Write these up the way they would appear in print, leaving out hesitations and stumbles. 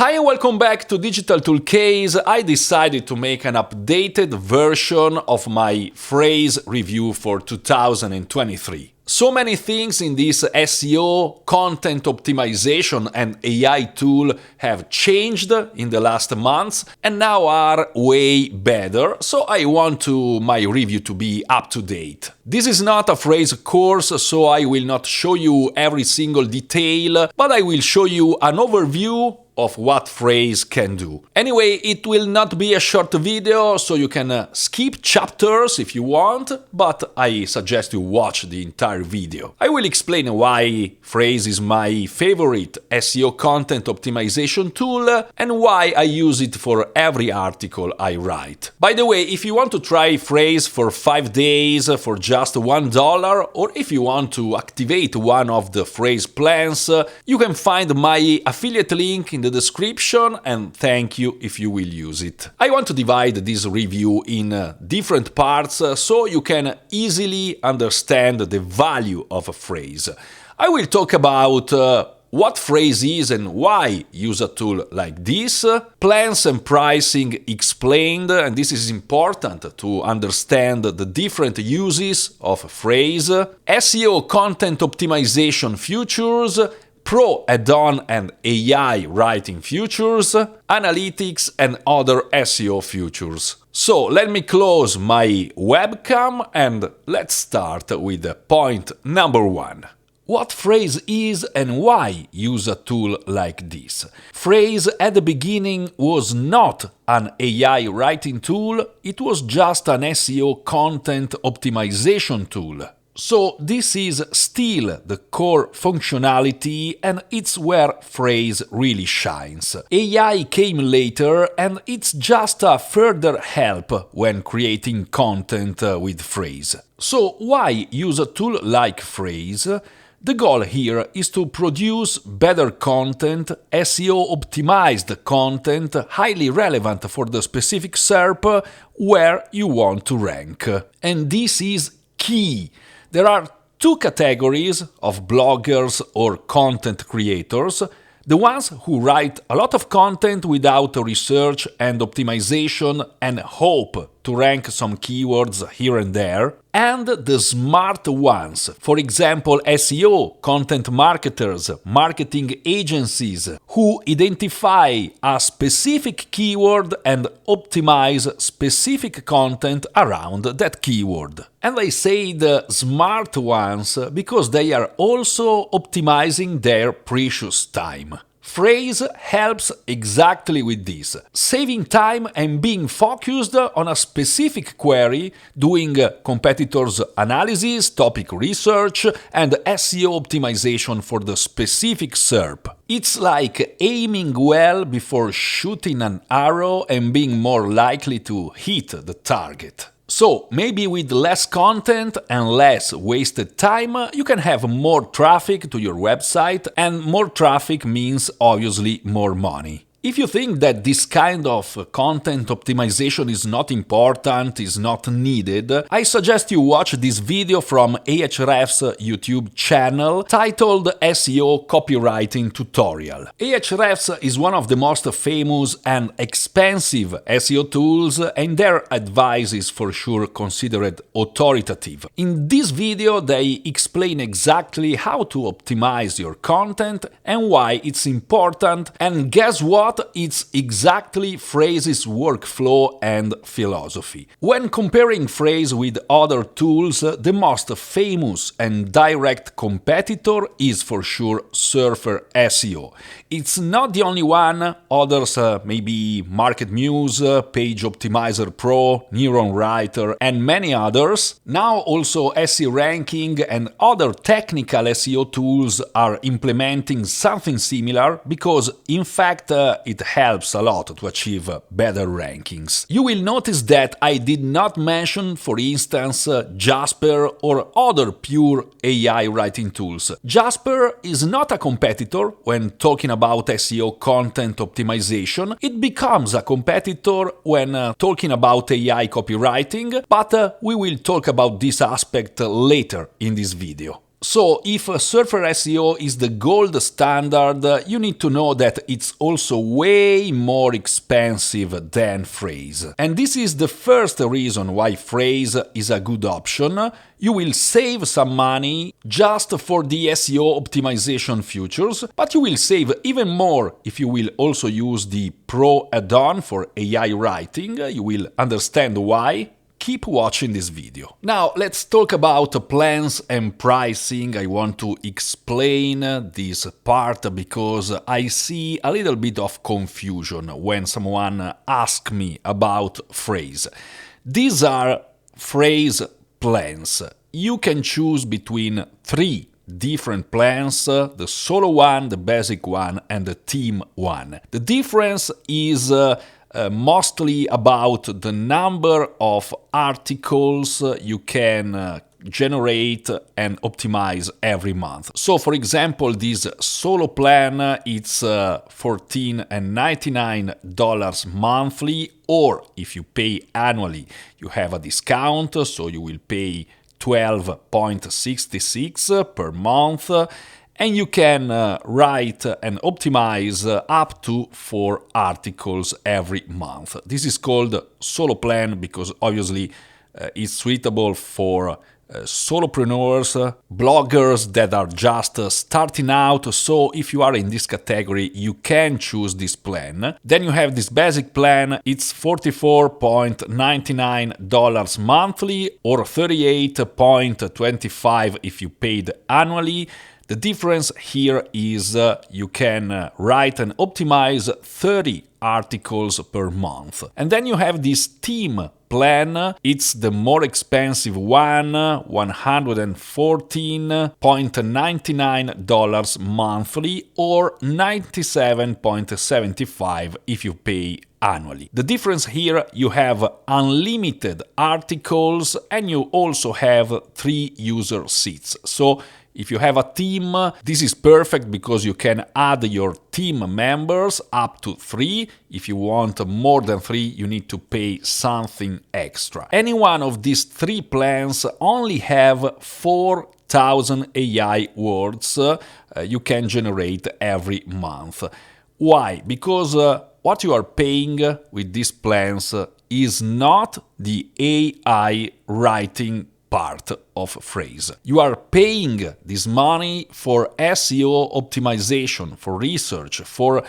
Hi and welcome back to Digital Toolcase. I decided to make an updated version of my Frase review for 2023. So many things in this SEO, content optimization and AI tool have changed in the last months and now are way better, so I want my review to be up to date. This is not a Frase course, so I will not show you every single detail, but I will show you an overview of what Frase can do. Anyway, it will not be a short video, so you can skip chapters if you want, but I suggest you watch the entire video. I will explain why Frase is my favorite SEO content optimization tool and why I use it for every article I write. By the way, if you want to try Frase for 5 days for just $1, or if you want to activate one of the Frase plans, you can find my affiliate link in the description, and thank you if you will use it. I want to divide this review in different parts so you can easily understand the value of a Frase. I will talk about what Frase is and why use a tool like this, plans and pricing explained, and this is important to understand the different uses of Frase, SEO content optimization features, Pro add-on and AI writing features, analytics and other SEO features. So let me close my webcam and let's start with point number 1. What Frase is and why use a tool like this. Frase at the beginning was not an AI writing tool, it was just an SEO content optimization tool. So this is still the core functionality and it's where Frase really shines. AI came later and it's just a further help when creating content with Frase. So why use a tool like Frase? The goal here is to produce better content, SEO-optimized content, highly relevant for the specific SERP where you want to rank. And this is key. There are 2 categories of bloggers or content creators: the ones who write a lot of content without research and optimization and hope to rank some keywords here and there, and the smart ones, for example SEO, content marketers, marketing agencies, who identify a specific keyword and optimize specific content around that keyword. And I say the smart ones because they are also optimizing their precious time. Frase helps exactly with this, saving time and being focused on a specific query, doing competitors analysis, topic research, and SEO optimization for the specific SERP. It's like aiming well before shooting an arrow and being more likely to hit the target. So, maybe with less content and less wasted time, you can have more traffic to your website, and more traffic means obviously more money. If you think that this kind of content optimization is not important, is not needed, I suggest you watch this video from Ahrefs' YouTube channel titled SEO Copywriting Tutorial. Ahrefs is one of the most famous and expensive SEO tools, and their advice is for sure considered authoritative. In this video, they explain exactly how to optimize your content and why it's important, and guess what? It's exactly Frase's workflow and philosophy. When comparing Frase with other tools, the most famous and direct competitor is for sure Surfer SEO. It's not the only one, others maybe Market Muse, Page Optimizer Pro, Neuron Writer, and many others. Now also SEO Ranking and other technical SEO tools are implementing something similar because in fact it helps a lot to achieve better rankings. You will notice that I did not mention, for instance, Jasper or other pure AI writing tools. Jasper is not a competitor when talking about SEO content optimization. It becomes a competitor when talking about AI copywriting, but we will talk about this aspect later in this video. So if Surfer SEO is the gold standard, you need to know that it's also way more expensive than Frase. And this is the first reason why Frase is a good option. You will save some money just for the SEO optimization features, but you will save even more if you will also use the Pro add-on for AI writing. You will understand why. Keep watching this video. Now let's talk about plans and pricing. I want to explain this part because I see a little bit of confusion when someone asks me about Frase. These are Frase plans. You can choose between 3 different plans, the solo one, the basic one, and the team one. The difference is mostly about the number of articles you can generate and optimize every month. So for example, this solo plan, it's $14.99 monthly, or if you pay annually, you have a discount, so you will pay $12.66 per month, and you can write and optimize up to 4 articles every month. This is called solo plan because obviously it's suitable for solopreneurs, bloggers that are just starting out. So if you are in this category, you can choose this plan. Then you have this basic plan. It's $44.99 monthly or $38.25 if you paid annually. The difference here is you can write and optimize 30 articles per month. And then you have this team plan. It's the more expensive one, $114.99 monthly or $97.75 if you pay annually. The difference here, you have unlimited articles and you also have 3 user seats. So if you have a team, this is perfect because you can add your team members up to 3. If you want more than 3, you need to pay something extra. Any one of these 3 plans only have 4,000 AI words you can generate every month. Why? Because what you are paying with these plans is not the AI writing part of Frase. You are paying this money for SEO optimization, for research, for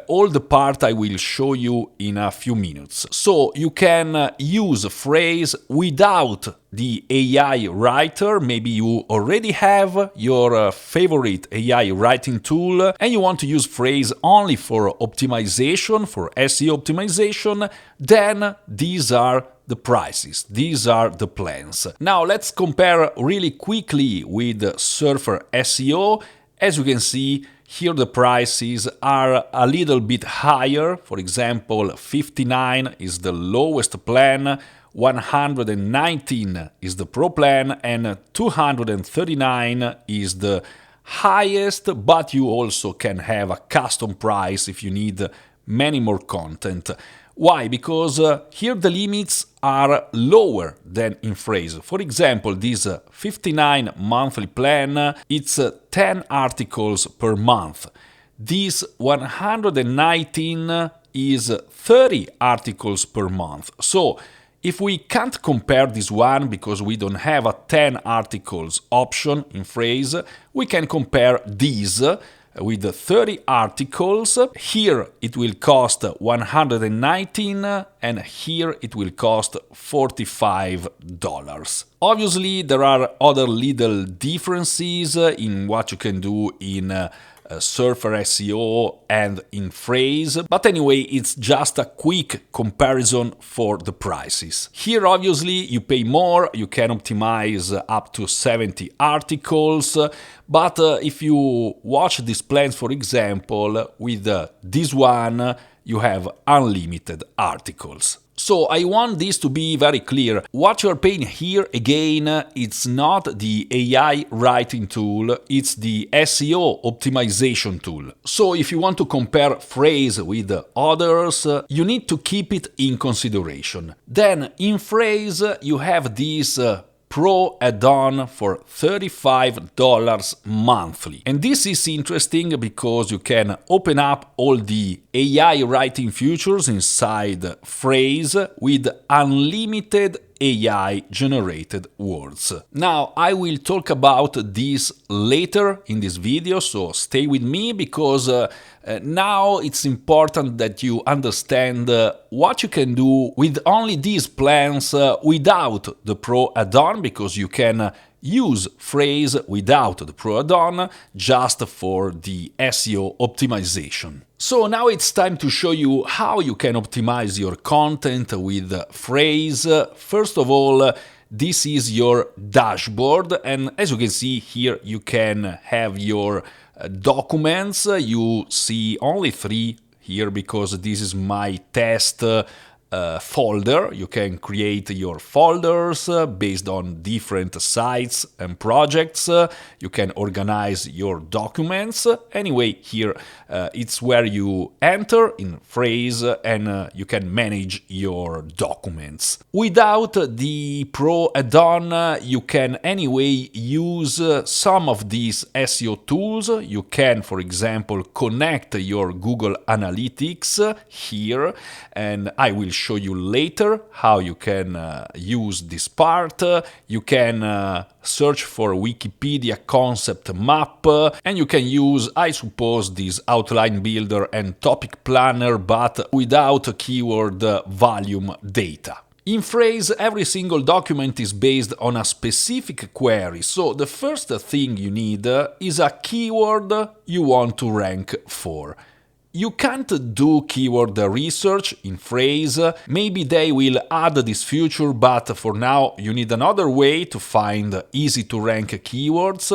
all the part I will show you in a few minutes. So you can use Frase without the AI writer. Maybe you already have your favorite AI writing tool and you want to use Frase only for optimization, for SEO optimization, then these are the prices. These are the plans. Now let's compare really quickly with Surfer SEO. As you can see, here the prices are a little bit higher. For example, 59 is the lowest plan, 119 is the Pro plan, and 239 is the highest, but you also can have a custom price if you need many more content. Why? Because here the limits are lower than in Frase. For example, this 59 monthly plan, it's 10 articles per month. This 119 is 30 articles per month. So if we can't compare this one because we don't have a 10 articles option in Frase, we can compare these with the 30 articles. Here it will cost 119 and here it will cost $45. Obviously there are other little differences in what you can do in Surfer SEO and in Frase, but anyway, it's just a quick comparison for the prices. Here obviously you pay more, you can optimize up to 70 articles, but if you watch these plans, for example, with this one you have unlimited articles. So I want this to be very clear. What you're paying here, again, it's not the AI writing tool, it's the SEO optimization tool. So if you want to compare Frase with others, you need to keep it in consideration. Then in Frase you have this Pro add-on for $35 monthly. And this is interesting because you can open up all the AI writing features inside Frase with unlimited AI-generated words. Now, I will talk about this later in this video, so stay with me because now it's important that you understand what you can do with only these plans without the Pro add-on, because you can use Frase without the Pro add-on just for the SEO optimization. So now it's time to show you how you can optimize your content with Frase. First of all, this is your dashboard, and as you can see here, you can have your documents. You see only 3 here because this is my test folder. You can create your folders based on different sites and projects. You can organize your documents. Anyway, here it's where you enter in Frase and you can manage your documents. Without the Pro add-on, you can anyway use some of these SEO tools. You can, for example, connect your Google Analytics here, and I will show you later how you can use this part. You can search for Wikipedia concept map, and you can use, I suppose, this outline builder and topic planner, but without keyword volume data. In Frase, every single document is based on a specific query, so the first thing you need is a keyword you want to rank for. You can't do keyword research in Frase. Maybe they will add this feature, but for now you need another way to find easy to rank keywords.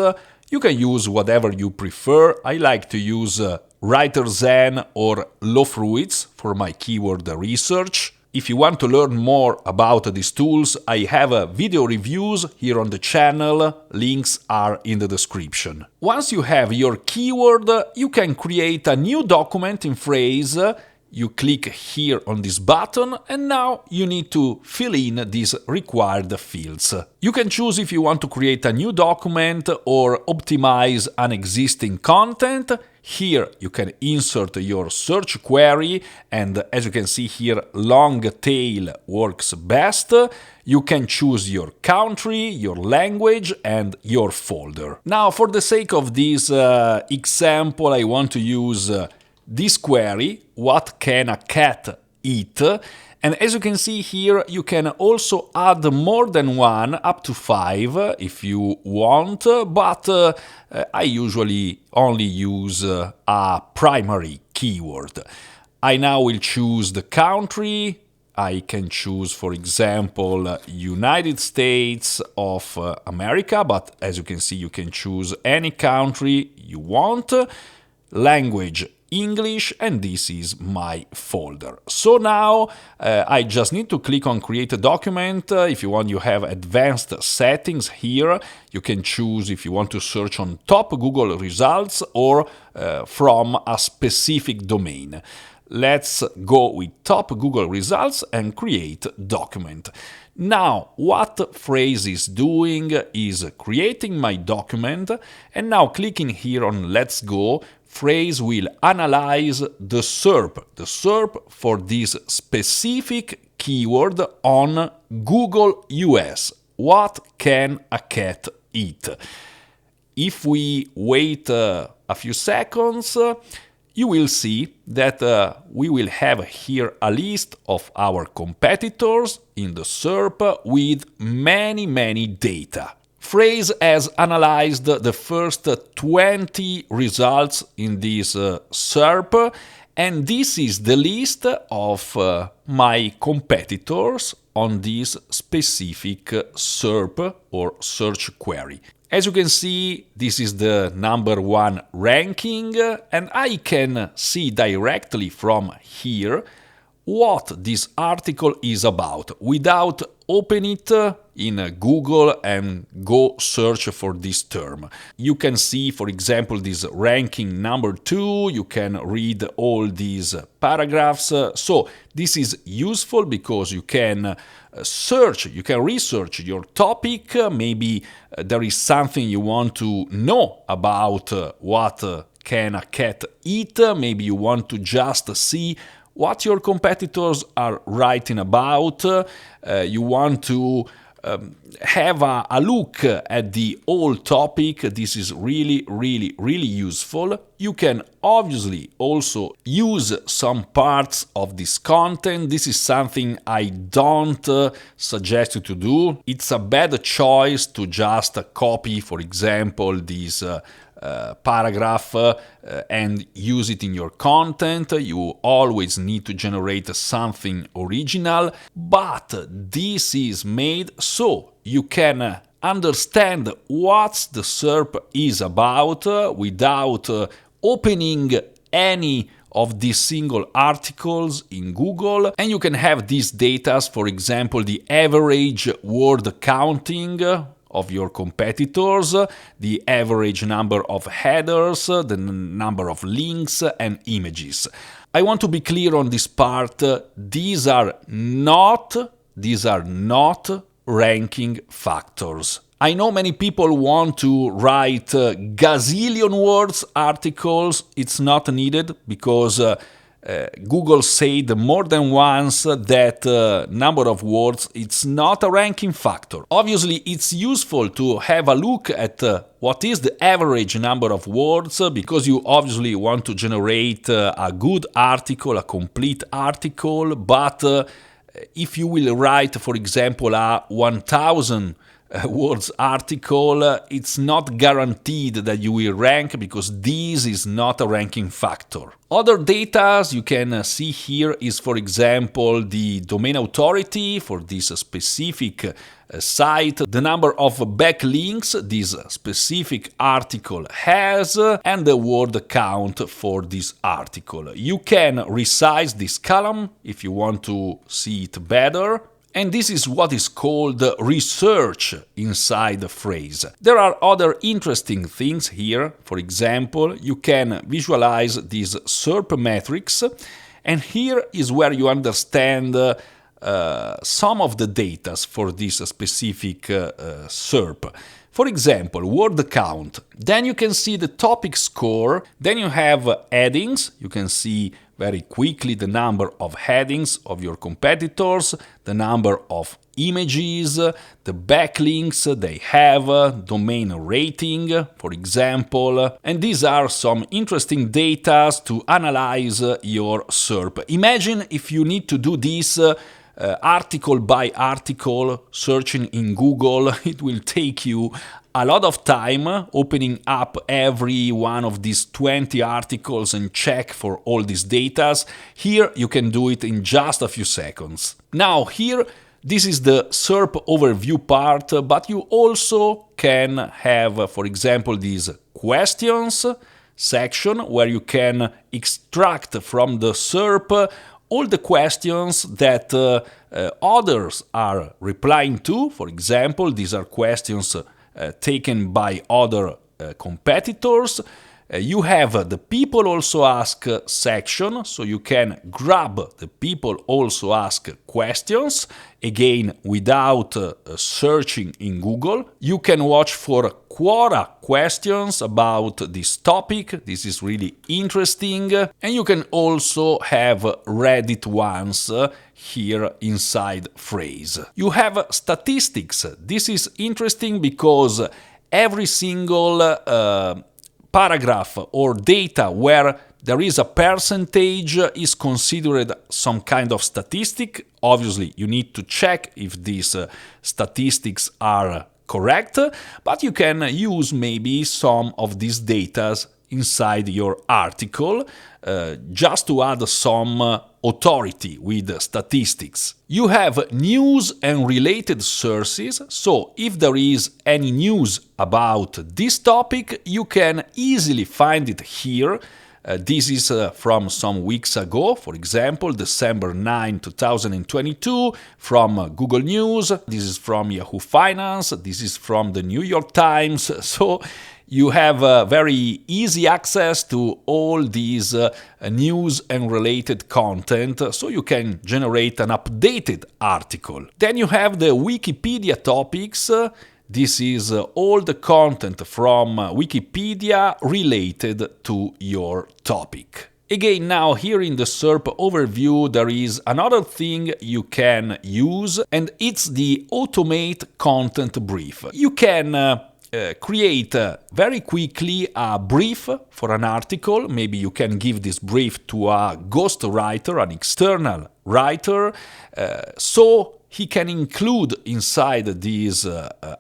You can use whatever you prefer. I like to use WriterZen or LowFruits for my keyword research. If you want to learn more about these tools, I have video reviews here on the channel, links are in the description. Once you have your keyword, you can create a new document in Frase. You click here on this button, and now you need to fill in these required fields. You can choose if you want to create a new document or optimize an existing content. Here you can insert your search query, and as you can see here, long tail works best. You can choose your country, your language, and your folder. Now, for the sake of this example, I want to use this query, what can a cat eat? And as you can see here, you can also add more than one, up to 5 if you want, but I usually only use a primary keyword. I now will choose the country. I can choose, for example, United States of America, but as you can see, you can choose any country you want. Language, English, and this is my folder. So now I just need to click on create a document. If you want, you have advanced settings here. You can choose if you want to search on top Google results or from a specific domain. Let's go with top Google results and create document. Now, what Frase is doing is creating my document, and now clicking here on Let's Go, Frase will analyze the SERP for this specific keyword on Google US. What can a cat eat? If we wait a few seconds, you will see that we will have here a list of our competitors in the SERP with many data. Frase has analyzed the first 20 results in this SERP, and this is the list of my competitors on this specific SERP or search query. As you can see, this is the number 1 ranking, and I can see directly from here what this article is about. Without opening it, in Google and go search for this term. You can see, for example, this ranking number 2. You can read all these paragraphs. So this is useful because you can search, you can research your topic. Maybe there is something you want to know about what can a cat eat. Maybe you want to just see what your competitors are writing about. You want to have a look at the whole topic. This is really useful. You can obviously also use some parts of this content. This is something I don't suggest you to do. It's a bad choice to just copy, for example, this paragraph and use it in your content. You always need to generate something original, but this is made so you can understand what the SERP is about without opening any of these single articles in Google, and you can have these data, for example, the average word counting of your competitors, the average number of headers, the number of links and images. I want to be clear on this part. These are not ranking factors. I know many people want to write gazillion words articles. It's not needed because Google said more than once that number of words, it's not a ranking factor. Obviously, it's useful to have a look at what is the average number of words, because you obviously want to generate a good article, a complete article, but if you will write, for example, a 1000 words article, it's not guaranteed that you will rank, because this is not a ranking factor. Other data you can see here is, for example, the domain authority for this specific site, the number of backlinks this specific article has, and the word count for this article. You can resize this column if you want to see it better. And this is what is called research inside the phrase. There are other interesting things here. For example, you can visualize these SERP metrics, and here is where you understand some of the data for this specific SERP. For example, word count. Then you can see the topic score. Then you have headings. You can see very quickly the number of headings of your competitors, the number of images, the backlinks they have, domain rating, for example. And these are some interesting data to analyze your SERP. Imagine if you need to do this article by article searching in Google. It will take you a lot of time opening up every one of these 20 articles and check for all these data. Here you can do it in just a few seconds. Now here, this is the SERP overview part, but you also can have, for example, these questions section where you can extract from the SERP all the questions that others are replying to. For example, these are questions taken by other competitors. You have the people also ask section, so you can grab the people also ask questions, again without searching in Google. You can watch for quota questions about this topic. This is really interesting. And you can also have Reddit ones here inside Frase. You have statistics. This is interesting because every single paragraph or data where there is a percentage is considered some kind of statistic. Obviously, you need to check if these statistics are correct, but you can use maybe some of these data inside your article just to add some authority with statistics. You have news and related sources, so if there is any news about this topic, you can easily find it here. This is from some weeks ago, for example, December 9, 2022, from Google News. This is from Yahoo Finance. This is from the New York Times. So you have very easy access to all these news and related content, so you can generate an updated article. Then you have the Wikipedia topics. This is all the content from Wikipedia related to your topic. Again, now here in the SERP overview, there is another thing you can use, and it's the automate content brief. You can create very quickly a brief for an article. Maybe you can give this brief to a ghost writer, an external writer, so he can include inside this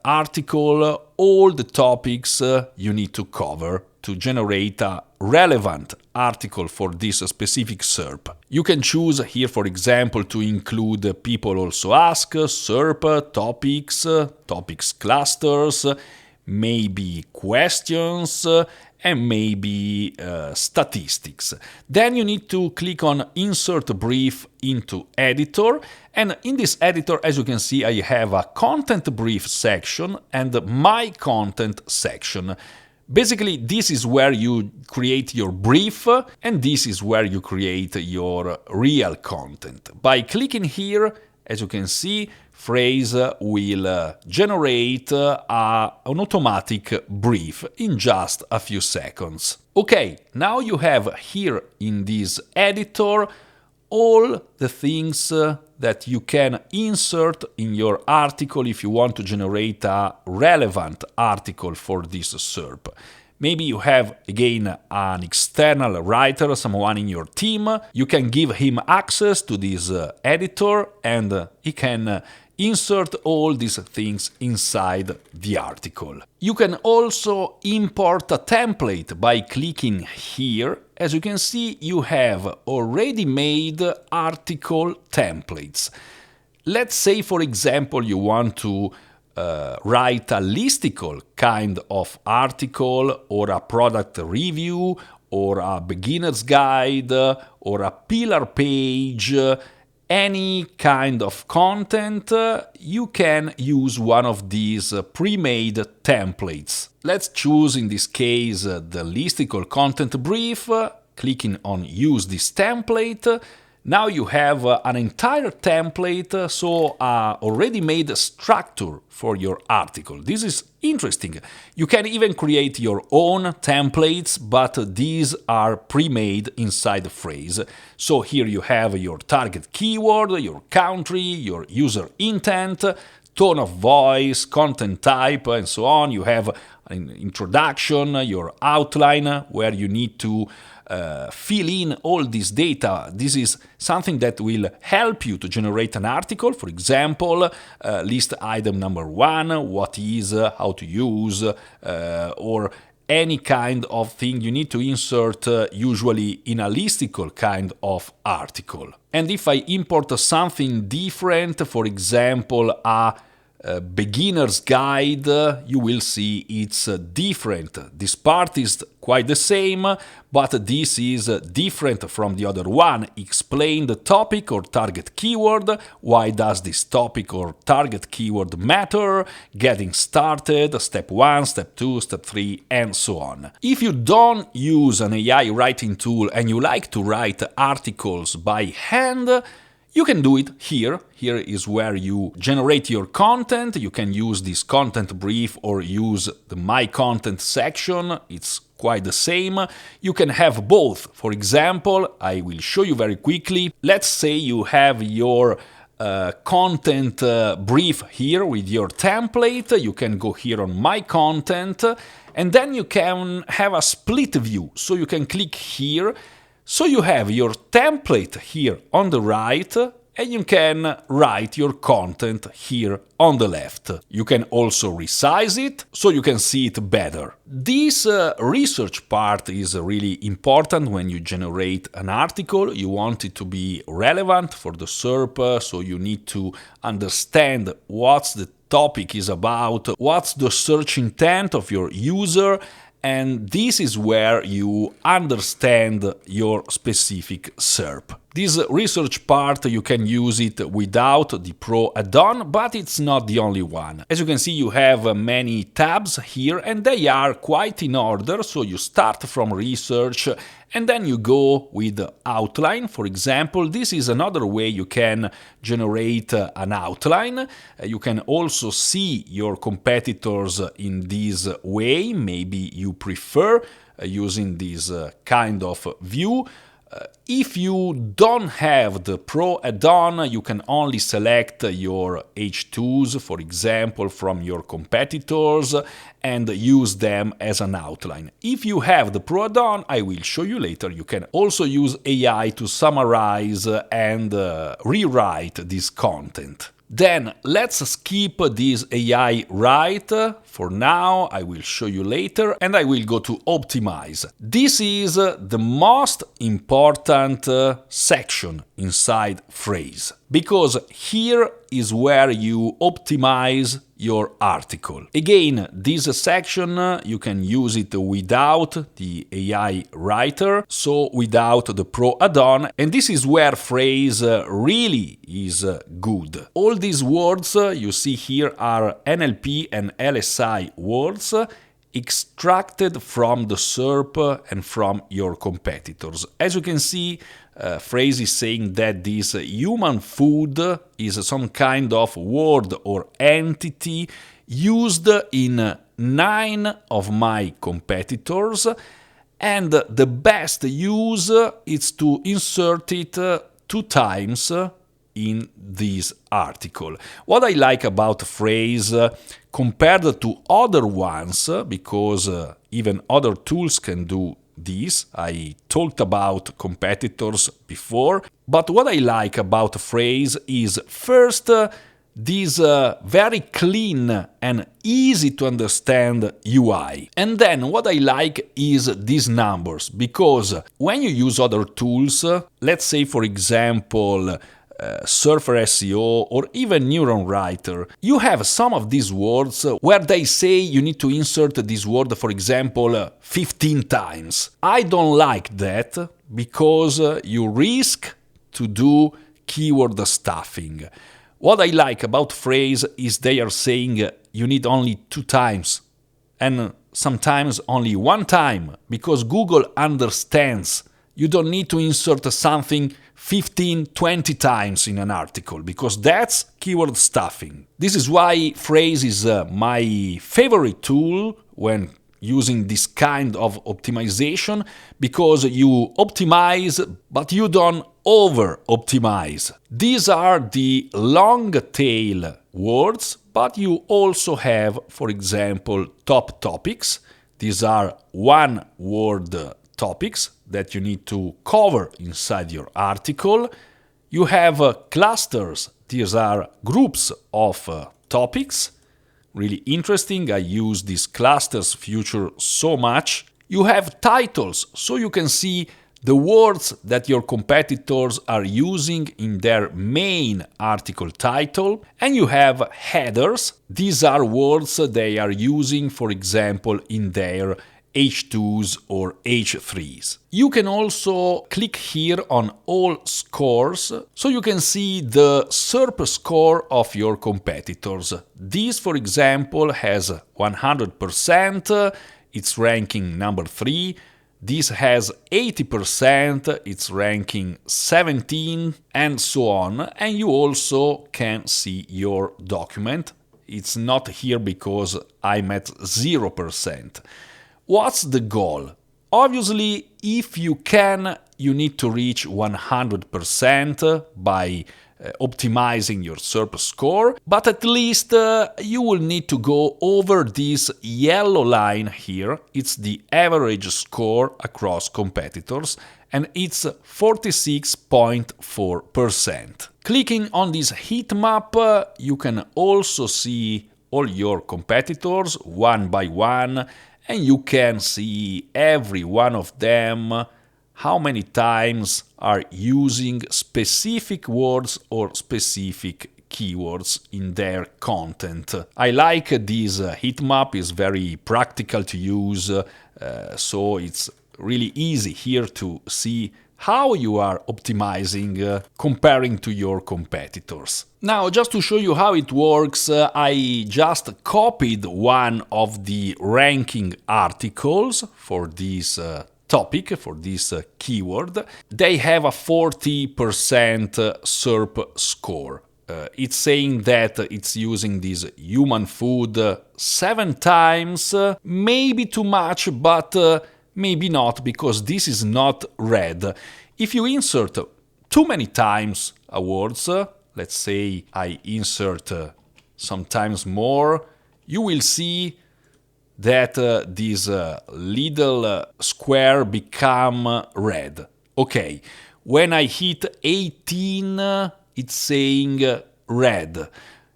article all the topics you need to cover to generate a relevant article for this specific SERP. You can choose here, for example, to include people also ask, SERP, topics clusters, maybe questions, and maybe statistics. Then you need to click on Insert Brief into Editor, and in this editor, as you can see, I have a Content Brief section and My Content section. Basically, this is where you create your brief, and this is where you create your real content. By clicking here, as you can see, Frase will generate an automatic brief in just a few seconds. Okay, now you have here in this editor all the things that you can insert in your article if you want to generate a relevant article for this SERP. Maybe you have, again, an external writer, someone in your team. You can give him access to this editor, and he can insert all these things inside the article. You can also import a template by clicking here. As you can see, you have already made article templates. Let's say, for example, you want to write a listicle kind of article, or a product review, or a beginner's guide, or a pillar page, any kind of content. You can use one of these pre-made templates. Let's choose in this case the listicle content brief, clicking on Use this template. Now you have an entire template, so already made structure for your article. This is interesting. You can even create your own templates, but these are pre-made inside the Frase. So here you have your target keyword, your country, your user intent, tone of voice, content type, and so on. You have an introduction, your outline, where you need to fill in all this data. This is something that will help you to generate an article. For example, list item number 1, what is, how to use, or any kind of thing you need to insert usually in a listicle kind of article. And if I import something different, for example, a beginner's guide, you will see it's different. This part is quite the same, but this is different from the other one. Explain the topic or target keyword. Why does this topic or target keyword matter? Getting started, step 1, step 2, step 3, and so on. If you don't use an AI writing tool and you like to write articles by hand, you can do it here. Here is where you generate your content. You can use this content brief or use the My Content section. It's quite the same. You can have both. For example, I will show you very quickly. Let's say you have your content brief here with your template. You can go here on My Content, and then you can have a split view. So you can click here. So you have your template here on the right, and you can write your content here on the left. You can also resize it, so you can see it better. This research part is really important when you generate an article. You want it to be relevant for the SERP, so you need to understand what's the topic is about, what's the search intent of your user, and this is where you understand your specific SERP. This research part, you can use it without the Pro add-on, but it's not the only one. As you can see, you have many tabs here, and they are quite in order, so you start from research, and then you go with outline. For example, this is another way you can generate an outline. You can also see your competitors in this way. Maybe you prefer using this kind of view. If you don't have the Pro add-on, you can only select your H2s, for example, from your competitors and use them as an outline. If you have the Pro add-on, I will show you later, you can also use AI to summarize and rewrite this content. Then let's skip this AI write for now, I will show you later, and I will go to optimize. This is the most important section inside Frase, because here is where you optimize your article. Again, this section you can use it without the AI writer, so without the Pro add-on, and this is where Frase really is good. All these words you see here are NLP and LSI words extracted from the SERP and from your competitors. As you can see, Frase is saying that this human food is some kind of word or entity used in 9 of my competitors, and the best use is to insert it 2 times in this article. What I like about Frase compared to other ones, because even other tools can do this, I talked about competitors before, but what I like about Frase is first this very clean and easy to understand UI. And then what I like is these numbers, because when you use other tools, let's say for example Surfer SEO or even Neuron Writer, you have some of these words where they say you need to insert this word, for example, 15 times. I don't like that, because you risk to do keyword stuffing. What I like about Frase is they are saying you need only 2 times, and sometimes only 1 time, because Google understands you don't need to insert something 15, 20 times in an article, because that's keyword stuffing. This is why Frase is my favorite tool when using this kind of optimization, because you optimize, but you don't over-optimize. These are the long tail words, but you also have, for example, top topics. These are one-word topics that you need to cover inside your article. You have clusters. These are groups of topics. Really interesting. I use this clusters feature so much. You have titles, so you can see the words that your competitors are using in their main article title. And you have headers. These are words they are using, for example, in their H2s or H3s. You can also click here on all scores, so you can see the SERP score of your competitors. This, for example, has 100%, it's ranking number 3. This has 80%, it's ranking 17, and so on. And you also can see your document. It's not here because I'm at 0%. What's the goal? Obviously, if you can, you need to reach 100% by optimizing your SERP score, but at least you will need to go over this yellow line here. It's the average score across competitors, and it's 46.4%. Clicking on this heat map, you can also see all your competitors one by one, and you can see every one of them, how many times are using specific words or specific keywords in their content. I like this heat map, it's very practical to use, so it's really easy here to see how you are optimizing comparing to your competitors. Now, just to show you how it works, I just copied one of the ranking articles for this topic, for this keyword. They have a 40% SERP score. It's saying that it's using this human food 7 times, maybe too much, but maybe not, because this is not red. If you insert too many times a word, let's say I insert sometimes more, you will see that this little square become red. Okay, when I hit 18, it's saying red,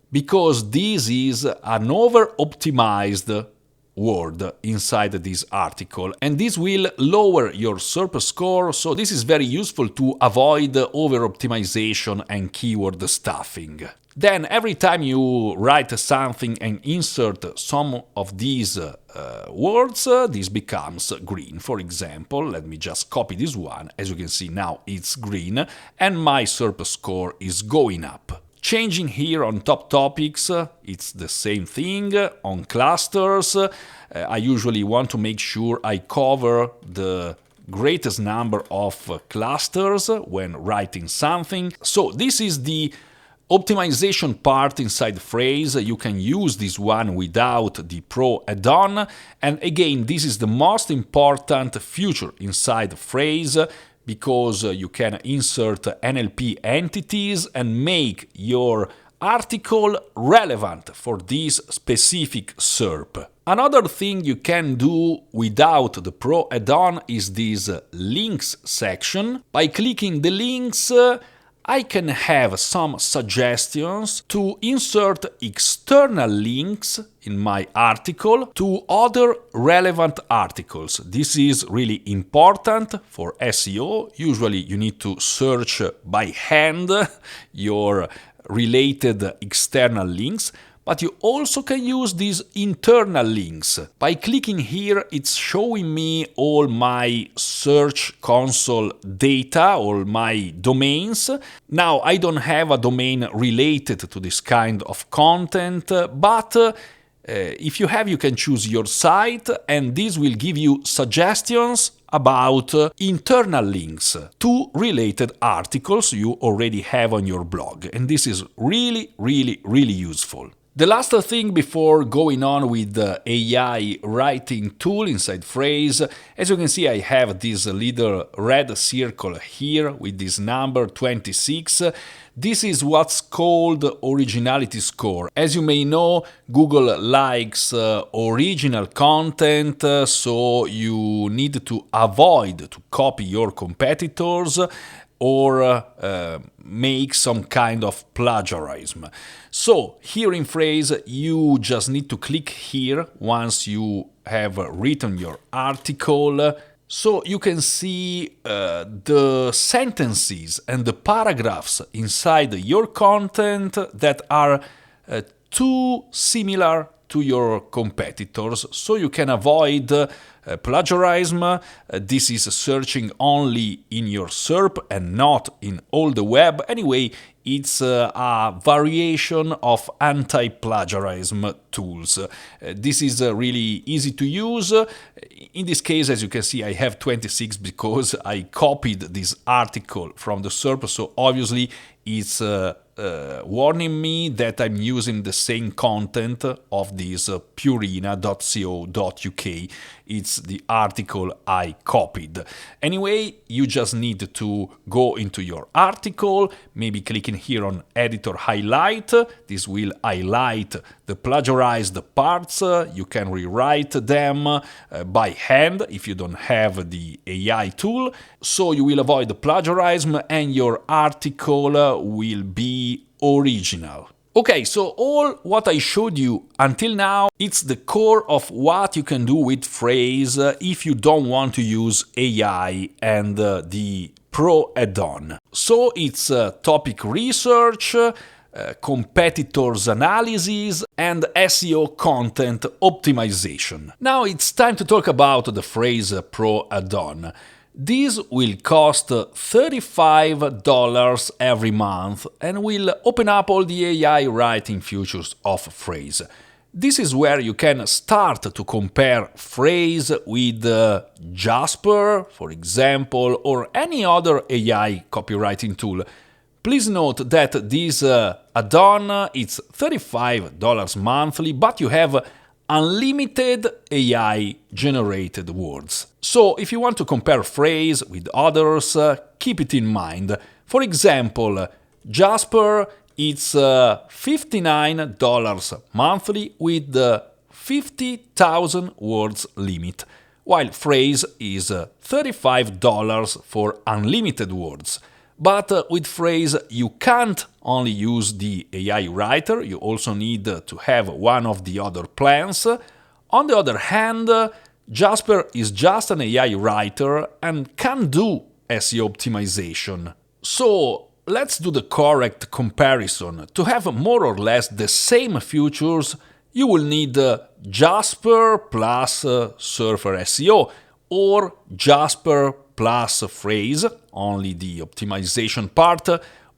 because this is an over-optimized word inside this article, and this will lower your SERP score, so this is very useful to avoid over-optimization and keyword stuffing. Then every time you write something and insert some of these words, this becomes green. For example, let me just copy this one. As you can see now it's green and my SERP score is going up. Changing here on top topics, it's the same thing. On clusters, I usually want to make sure I cover the greatest number of clusters when writing something. So this is the optimization part inside Frase. You can use this one without the Pro add-on. And again, this is the most important feature inside Frase, because you can insert NLP entities and make your article relevant for this specific SERP. Another thing you can do without the Pro add-on is this links section. By clicking the links, I can have some suggestions to insert external links in my article to other relevant articles. This is really important for SEO. Usually you need to search by hand your related external links, but you also can use these internal links. By clicking here, it's showing me all my Search Console data, all my domains. Now, I don't have a domain related to this kind of content, but if you have, you can choose your site, and this will give you suggestions about internal links to related articles you already have on your blog. And this is really, really, really useful. The last thing before going on with the AI writing tool inside Frase, as you can see, I have this little red circle here with this number 26. This is what's called originality score. As you may know, Google likes original content, so you need to avoid to copy your competitors or make some kind of plagiarism. So here in Frase, you just need to click here once you have written your article, so you can see the sentences and the paragraphs inside your content that are too similar to your competitors, so you can avoid plagiarism. This is searching only in your SERP and not in all the web. Anyway, it's a variation of anti-plagiarism tools. This is really easy to use. In this case, as you can see, I have 26 because I copied this article from the SERP, so obviously it's warning me that I'm using the same content of this purina.co.uk. It's the article I copied. Anyway, you just need to go into your article, maybe clicking here on editor highlight. This will highlight the plagiarized parts. You can rewrite them by hand if you don't have the AI tool. So you will avoid the plagiarism and your article will be original. Okay, so all what I showed you until now, it's the core of what you can do with Frase if you don't want to use AI and the Pro add-on. So it's topic research, competitors analysis, and SEO content optimization. Now it's time to talk about the Frase Pro add-on. This will cost $35 every month and will open up all the AI writing features of Frase. This is where you can start to compare Frase with Jasper, for example, or any other AI copywriting tool. Please note that this add-on is $35 monthly, but you have unlimited AI-generated words. So if you want to compare Frase with others, keep it in mind. For example, Jasper it's $59 monthly with the 50,000 words limit, while Frase is $35 for unlimited words. But with Frase, you can't only use the AI writer, you also need to have one of the other plans. On the other hand, Jasper is just an AI writer and can do SEO optimization. So let's do the correct comparison. To have more or less the same features, you will need Jasper plus Surfer SEO or Jasper plus Frase, only the optimization part,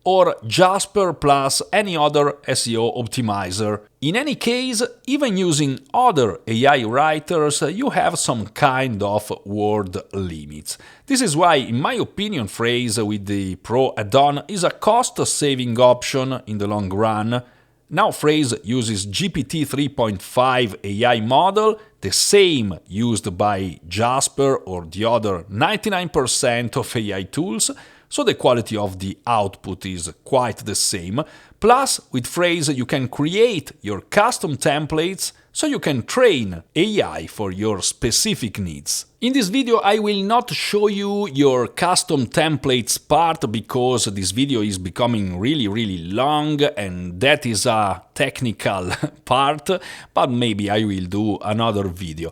or Jasper plus any other SEO optimizer. In any case, even using other AI writers, you have some kind of word limits. This is why, in my opinion, Frase with the Pro add-on is a cost-saving option in the long run. Now Frase uses GPT 3.5 AI model, the same used by Jasper or the other 99% of AI tools, so the quality of the output is quite the same. Plus, with Frase you can create your custom templates, so you can train AI for your specific needs. In this video I will not show you your custom templates part because this video is becoming really long and that is a technical part, but maybe I will do another video.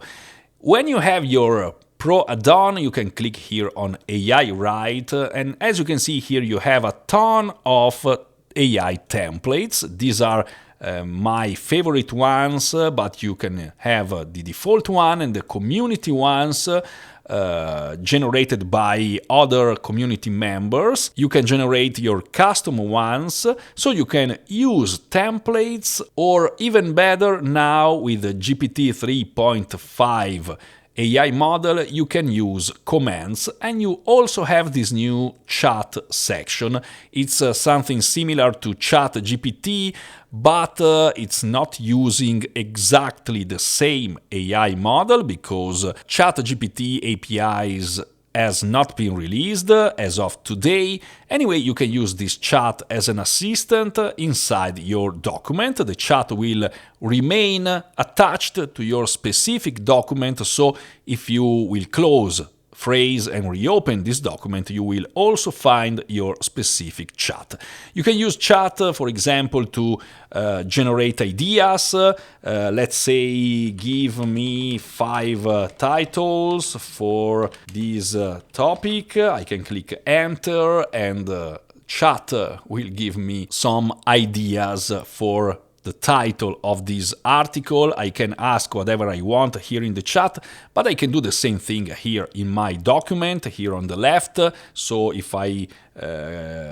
When you have your Pro add-on, you can click here on AI Write, and as you can see here you have a ton of AI templates. These are my favorite ones, but you can have the default one and the community ones generated by other community members. You can generate your custom ones, so you can use templates, or even better now with the GPT 3.5 AI model, you can use commands, and you also have this new chat section. It's something similar to ChatGPT, but it's not using exactly the same AI model because ChatGPT APIs has not been released as of today. Anyway, you can use this chat as an assistant inside your document. The chat will remain attached to your specific document, so if you will close Frase and reopen this document, you will also find your specific chat. You can use chat, for example, to generate ideas. Let's say, give me 5 titles for this topic. I can click enter and chat will give me some ideas for the title of this article. I can ask whatever I want here in the chat, but I can do the same thing here in my document, here on the left. So if I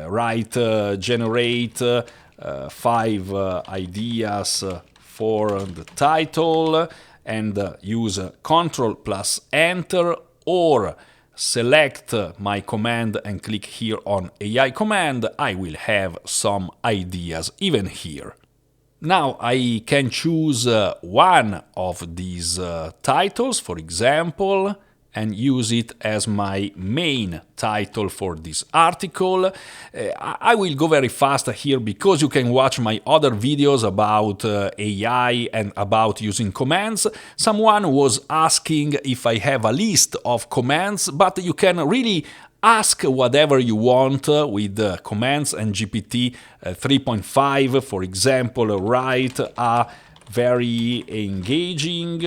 write, generate 5 ideas for the title, and use Ctrl plus Enter, or select my command and click here on AI command, I will have some ideas even here. Now I can choose one of these titles, for example, and use it as my main title for this article. I will go very fast here because you can watch my other videos about AI and about using commands. Someone was asking if I have a list of commands, but you can really ask whatever you want with commands and GPT 3.5. For example, write a very engaging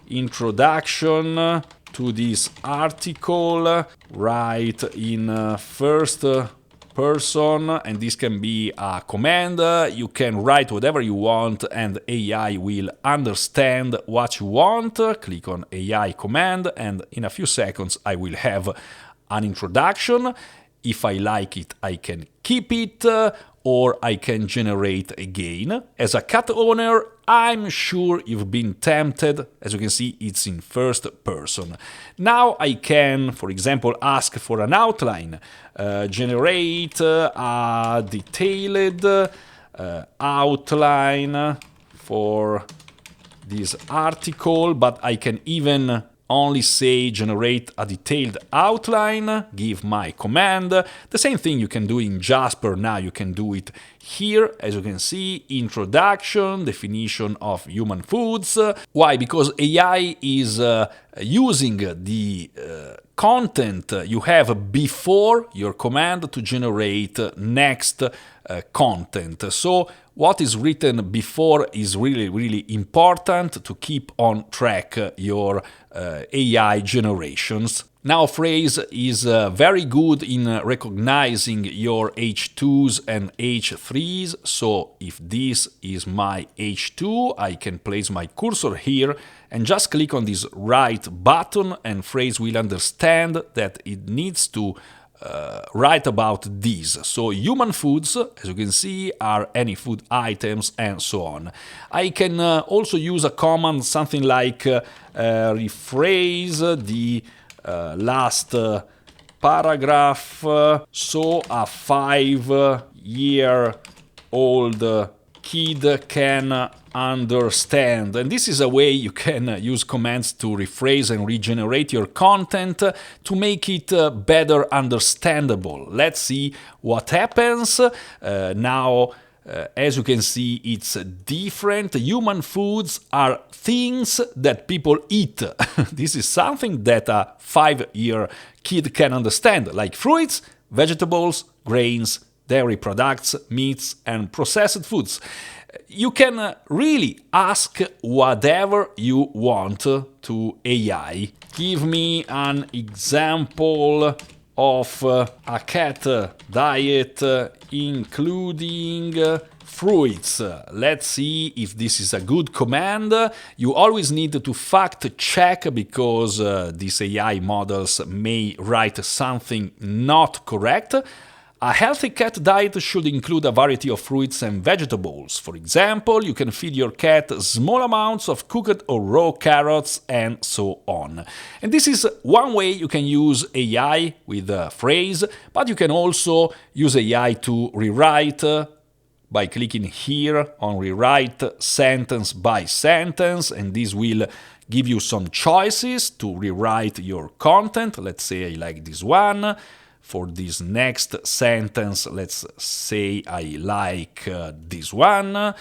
introduction to this article, write in first person, and this can be a command. You can write whatever you want and AI will understand what you want. Click on AI command and in a few seconds I will have an introduction. If I like it, I can keep it or I can generate again. As a cat owner, I'm sure you've been tempted. As you can see, it's in first person. Now I can, for example, ask for an outline. Generate a detailed outline for this article, but I can even only say generate a detailed outline, give my command. The same thing you can do in Jasper, now you can do it here. As you can see, introduction, definition of human foods. Why? Because AI is using the content you have before your command to generate next content. So what is written before is really important to keep on track your AI generations. Now Frase is very good in recognizing your H2s and H3s, so if this is my H2, I can place my cursor here and just click on this right button and Frase will understand that it needs to write about these. So human foods, as you can see, are any food items and so on. I can also use a command, something like rephrase the last paragraph so a 5-year-old kid can understand. And this is a way you can use commands to rephrase and regenerate your content to make it better understandable. Let's see what happens. Now, as you can see, it's different. Human foods are things that people eat. This is something that a 5-year kid can understand, like fruits, vegetables, grains, dairy products, meats, and processed foods. You can really ask whatever you want to AI. Give me an example of a cat diet including fruits. Let's see if this is a good command. You always need to fact check because these AI models may write something not correct. A healthy cat diet should include a variety of fruits and vegetables. For example, you can feed your cat small amounts of cooked or raw carrots and so on. And this is one way you can use AI with Frase, but you can also use AI to rewrite by clicking here on rewrite sentence by sentence, and this will give you some choices to rewrite your content. Let's say I like this one. For this next sentence, let's say I like this one.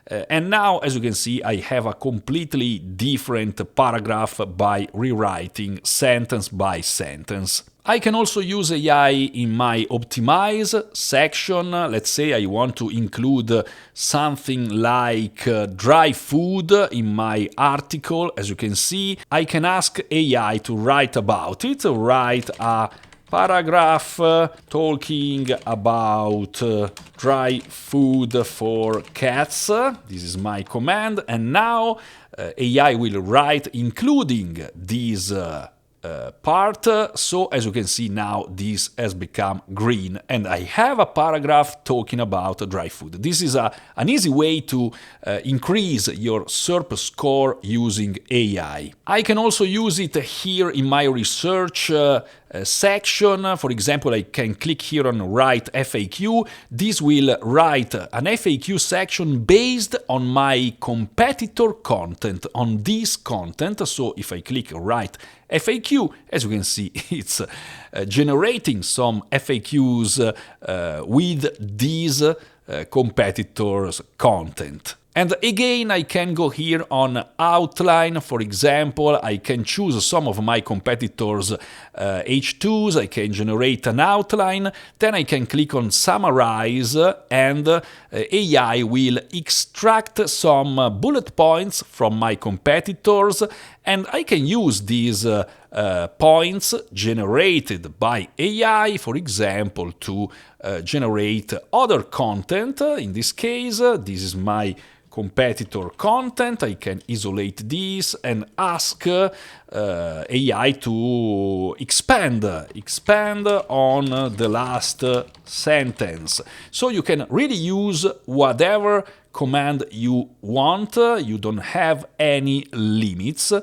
And now, as you can see, I have a completely different paragraph by rewriting sentence by sentence. I can also use AI in my optimize section. Let's say I want to include something like dry food in my article. As you can see, I can ask AI to write about it, write a paragraph talking about dry food for cats. This is my command, and now AI will write including this part. So as you can see now, this has become green and I have a paragraph talking about dry food. This is an easy way to increase your SERP score using AI. I can also use it here in my research section. For example, I can click here on Write FAQ. This will write an FAQ section based on my competitor content, on this content. So if I click Write FAQ, as you can see, it's generating some FAQs with these competitors' content. And again, I can go here on outline. For example, I can choose some of my competitors' H2s. I can generate an outline. Then I can click on summarize and AI will extract some bullet points from my competitors and I can use these points generated by AI, for example, to generate other content. In this case, this is my competitor content. I can isolate this and ask AI to expand on the last sentence. So you can really use whatever command you want. You don't have any limits.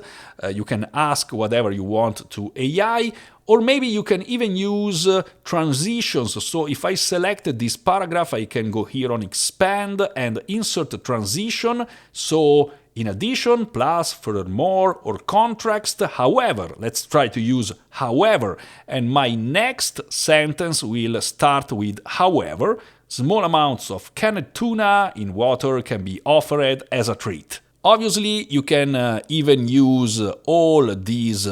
You can ask whatever you want to AI, or maybe you can even use transitions. So if I selected this paragraph, I can go here on expand and insert a transition. So in addition, plus, furthermore, or contrast, however. Let's try to use however. And my next sentence will start with however. Small amounts of canned tuna in water can be offered as a treat. Obviously, you can even use all these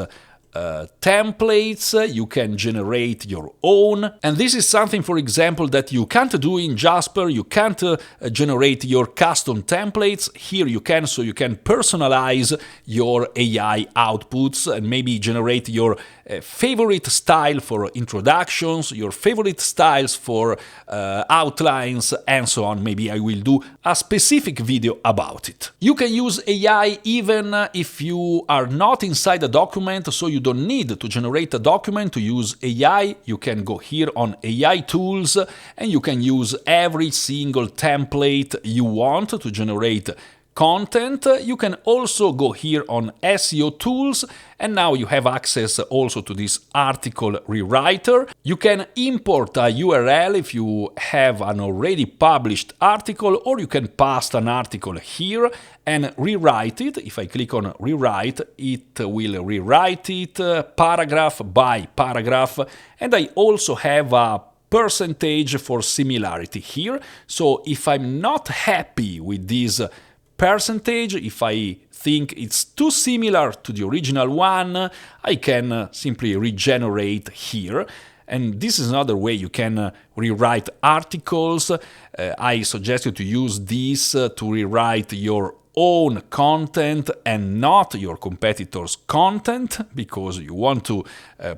templates. You can generate your own, and this is something, for example, that you can't do in Jasper. You can't generate your custom templates. Here you can, so you can personalize your AI outputs and maybe generate your favorite style for introductions, your favorite styles for outlines, and so on. Maybe I will do a specific video about it. You can use AI even if you are not inside a document, so you don't need to generate a document to use AI. You can go here on AI tools and you can use every single template you want to generate content. You can also go here on SEO tools, and now you have access also to this article rewriter. You can import a URL if you have an already published article, or you can paste an article here and rewrite it. If I click on rewrite, it will rewrite it paragraph by paragraph, and I also have a percentage for similarity here. So if I'm not happy with this percentage, if I think it's too similar to the original one, I can simply regenerate here. And this is another way you can rewrite articles. I suggest you to use this to rewrite your own content and not your competitor's content, because you want to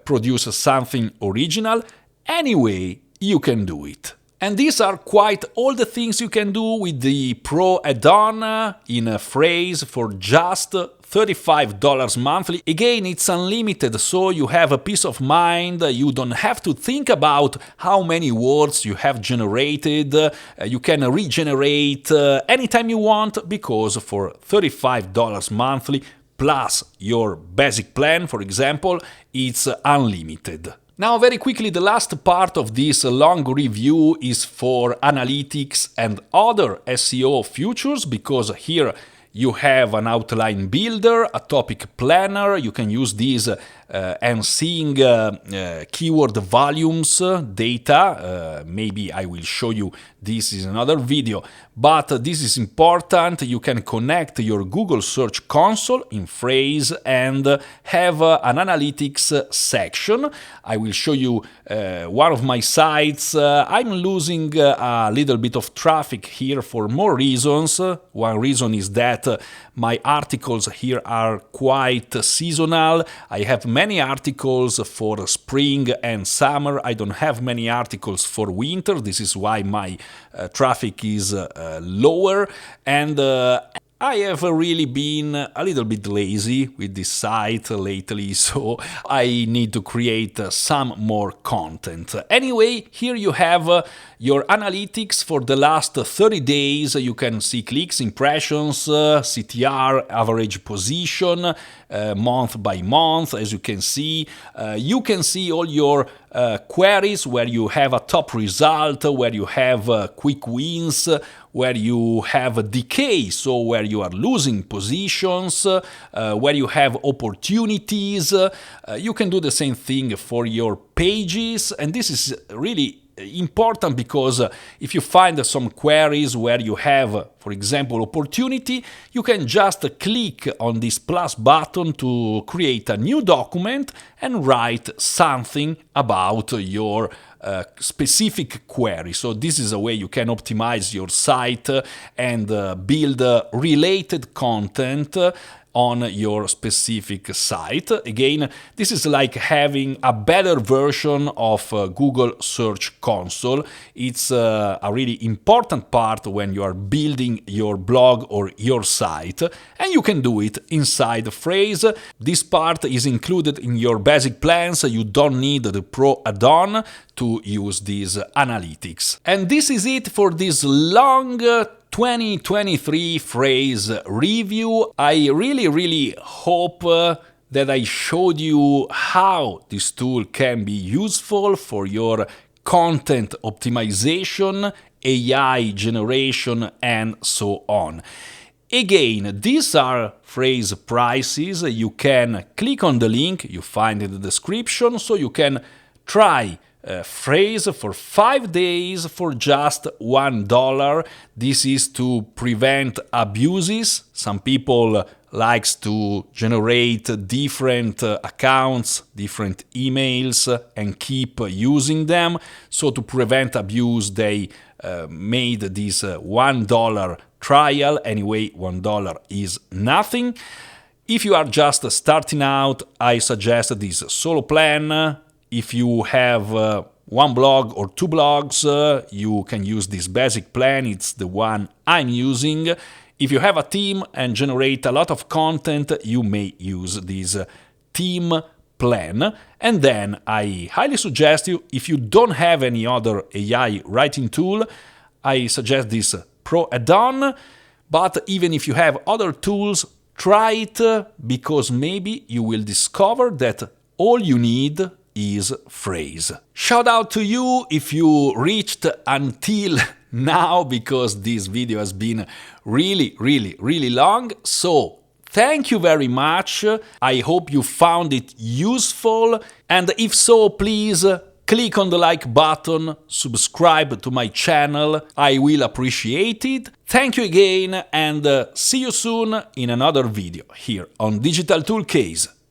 produce something original. Anyway, you can do it. And these are quite all the things you can do with the Pro add-on in Frase for just $35 monthly. Again, it's unlimited, so you have a peace of mind. You don't have to think about how many words you have generated. You can regenerate anytime you want, because for $35 monthly plus your basic plan, for example, it's unlimited. Now, very quickly, the last part of this long review is for analytics and other SEO features, because here you have an outline builder, a topic planner. You can use these and seeing keyword volumes data. Maybe I will show you this in another video, but this is important. You can connect your Google Search Console in Frase and have an analytics section. I will show you one of my sites. I'm losing a little bit of traffic here for more reasons. One reason is that my articles here are quite seasonal. I have many articles for spring and summer. I don't have many articles for winter. This is why my traffic is lower, and I have really been a little bit lazy with this site lately, so I need to create some more content. Anyway, here you have your analytics for the last 30 days. You can see clicks, impressions, CTR, average position, month by month. As you can see all your queries where you have a top result, where you have quick wins, where you have a decay, so where you are losing positions, where you have opportunities. You can do the same thing for your pages, and this is really important, because if you find some queries where you have, for example, opportunity, you can just click on this plus button to create a new document and write something about your specific query. So this is a way you can optimize your site and build related content on your specific site. Again, this is like having a better version of Google Search Console. It's a really important part when you are building your blog or your site, and you can do it inside Frase. This part is included in your basic plans. You don't need the Pro add-on to use these analytics. And this is it for this long 2023 Frase review. I really hope that I showed you how this tool can be useful for your content optimization, AI generation, and so on. Again, these are Frase prices. You can click on the link you find in the description, so you can try Frase for 5 days for just $1. This is to prevent abuses. Some people likes to generate different accounts, different emails, and keep using them. So to prevent abuse, they made this $1 trial. Anyway, $1 is nothing. If you are just starting out, I suggest this solo plan. If you have one blog or two blogs, you can use this basic plan. It's the one I'm using. If you have a team and generate a lot of content, you may use this team plan. And then I highly suggest you, if you don't have any other AI writing tool, I suggest this Pro add-on. But even if you have other tools, try it, because maybe you will discover that all you need is Frase. Shout out to you if you reached until now, because this video has been really long. So thank you very much. I hope you found it useful, and if so, please click on the like button, subscribe to my channel. I will appreciate it. Thank you again, and see you soon in another video here on Digital Tool Case.